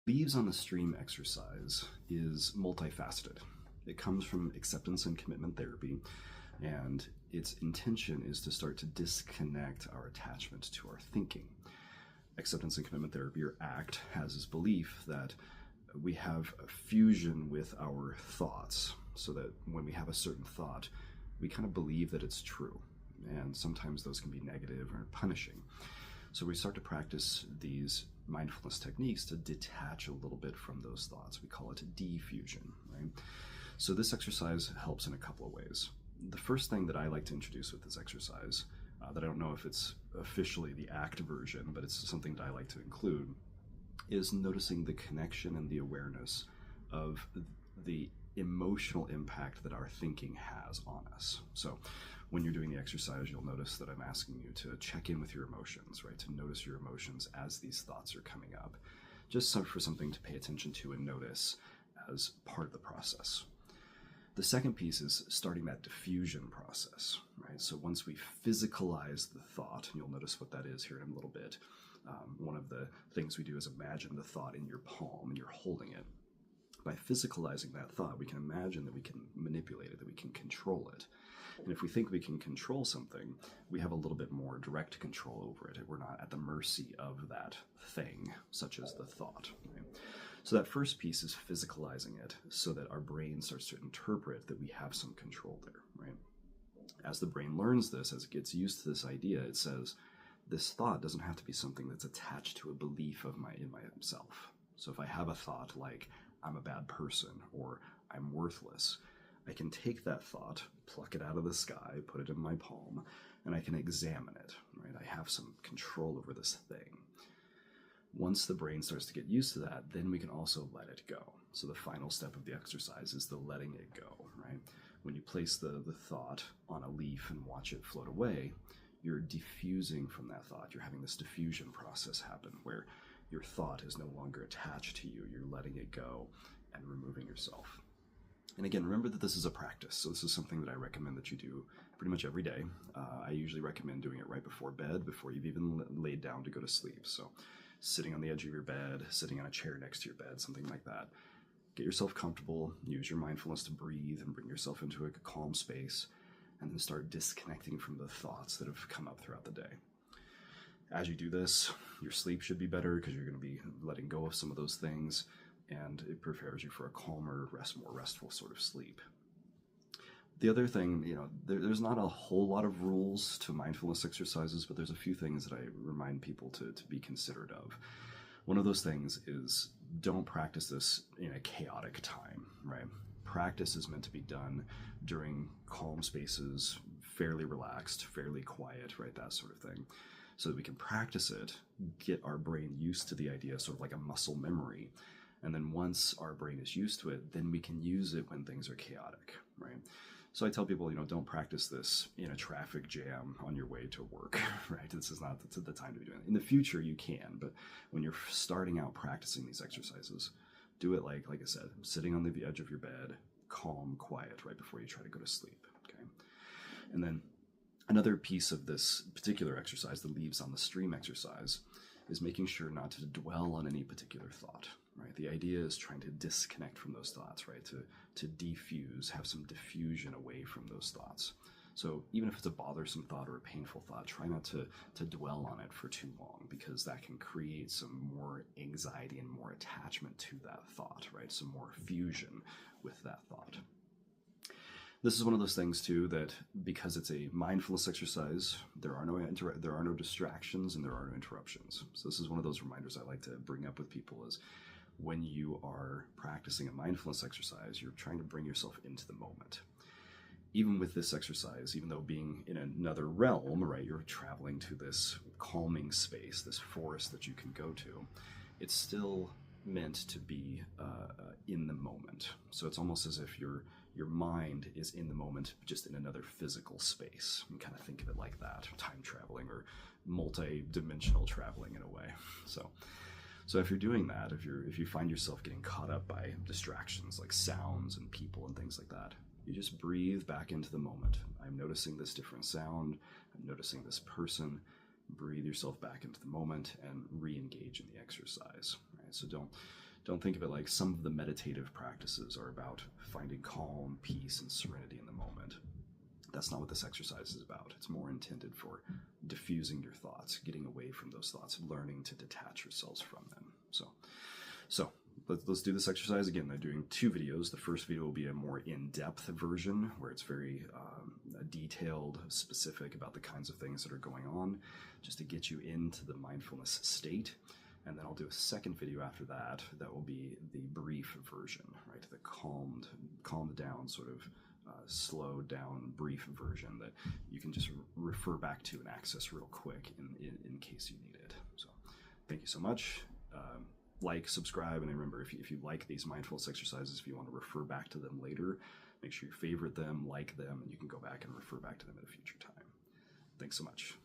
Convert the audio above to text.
Leaves on the stream exercise is multifaceted. It comes from acceptance and commitment therapy, and its intention is to start to disconnect our attachment to our thinking. Acceptance and commitment therapy, or ACT, has this belief that we have a fusion with our thoughts, so that when we have a certain thought, we kind of believe that it's true. And sometimes those can be negative or punishing. So we start to practice these mindfulness techniques to detach a little bit from those thoughts. We call it defusion, right? So this exercise helps in a couple of ways. The first thing that I like to introduce with this exercise, that I don't know if it's officially the ACT version, but it's something that I like to include, is noticing the connection and the awareness of the emotional impact that our thinking has on us. So when you're doing the exercise, you'll notice that I'm asking you to check in with your emotions, right? To notice your emotions as these thoughts are coming up, just for something to pay attention to and notice as part of the process. The second piece is starting that diffusion process, right? So once we physicalize the thought, and you'll notice what that is here in a little bit, one of the things we do is imagine the thought in your palm and you're holding it. By physicalizing that thought, we can imagine that we can manipulate it, that we can control it. And if we think we can control something, we have a little bit more direct control over it. We're not at the mercy of that thing, such as the thought. Right? So that first piece is physicalizing it so that our brain starts to interpret that we have some control there. Right? As the brain learns this, as it gets used to this idea, it says, this thought doesn't have to be something that's attached to a belief of in myself. So if I have a thought like, I'm a bad person or I'm worthless, I can take that thought, pluck it out of the sky, put it in my palm, and I can examine it, right? I have some control over this thing. Once the brain starts to get used to that, then we can also let it go. So the final step of the exercise is the letting it go, right? When you place the thought on a leaf and watch it float away, you're diffusing from that thought. You're having this diffusion process happen where your thought is no longer attached to you. You're letting it go and removing yourself. And again, remember that this is a practice. So this is something that I recommend that you do pretty much every day. I usually recommend doing it right before bed, before you've even laid down to go to sleep. So sitting on the edge of your bed, sitting on a chair next to your bed, something like that. Get yourself comfortable, use your mindfulness to breathe and bring yourself into a calm space, and then start disconnecting from the thoughts that have come up throughout the day. As you do this, your sleep should be better because you're going to be letting go of some of those things, and it prepares you for a calmer, more restful sort of sleep. The other thing, there's not a whole lot of rules to mindfulness exercises, but there's a few things that I remind people to be considerate of. One of those things is don't practice this in a chaotic time, right? Practice is meant to be done during calm spaces, fairly relaxed, fairly quiet, right? That sort of thing. So that we can practice it, get our brain used to the idea, sort of like a muscle memory. And then once our brain is used to it, then we can use it when things are chaotic, right? So I tell people, don't practice this in a traffic jam on your way to work, right? This is not the time to be doing it. In the future, you can, but when you're starting out practicing these exercises, do it like I said, sitting on the edge of your bed, calm, quiet, right before you try to go to sleep, okay? And then another piece of this particular exercise, the leaves on the stream exercise, is making sure not to dwell on any particular thought, right? The idea is trying to disconnect from those thoughts, right? To defuse, have some diffusion away from those thoughts. So even if it's a bothersome thought or a painful thought, try not to dwell on it for too long, because that can create some more anxiety and more attachment to that thought, right? Some more fusion with that thought. This is one of those things too that because it's a mindfulness exercise, there are no distractions and there are no interruptions. So this is one of those reminders I like to bring up with people is when you are practicing a mindfulness exercise, you're trying to bring yourself into the moment. Even with this exercise, even though being in another realm, right, you're traveling to this calming space, this forest that you can go to, it's still meant to be in the moment. So it's almost as if your mind is in the moment, just in another physical space. You kind of think of it like that, time traveling or multi-dimensional traveling in a way. So if you're doing that, if you find yourself getting caught up by distractions like sounds and people and things like that, you just breathe back into the moment. I'm noticing this different sound. I'm noticing this person. Breathe yourself back into the moment and re-engage in the exercise. Right? So Don't think of it like some of the meditative practices are about finding calm, peace, and serenity in the moment. That's not what this exercise is about. It's more intended for diffusing your thoughts, getting away from those thoughts, learning to detach yourselves from them. So let's do this exercise again. I'm doing 2 videos. The first video will be a more in-depth version where it's very detailed, specific about the kinds of things that are going on, just to get you into the mindfulness state. And then I'll do a second video after that. That will be the brief version, right? The calmed down, sort of slowed down, brief version that you can just refer back to and access real quick in case you need it. So thank you so much. Like, subscribe, and remember, if you like these mindfulness exercises, if you want to refer back to them later, make sure you favorite them, like them, and you can go back and refer back to them at a future time. Thanks so much.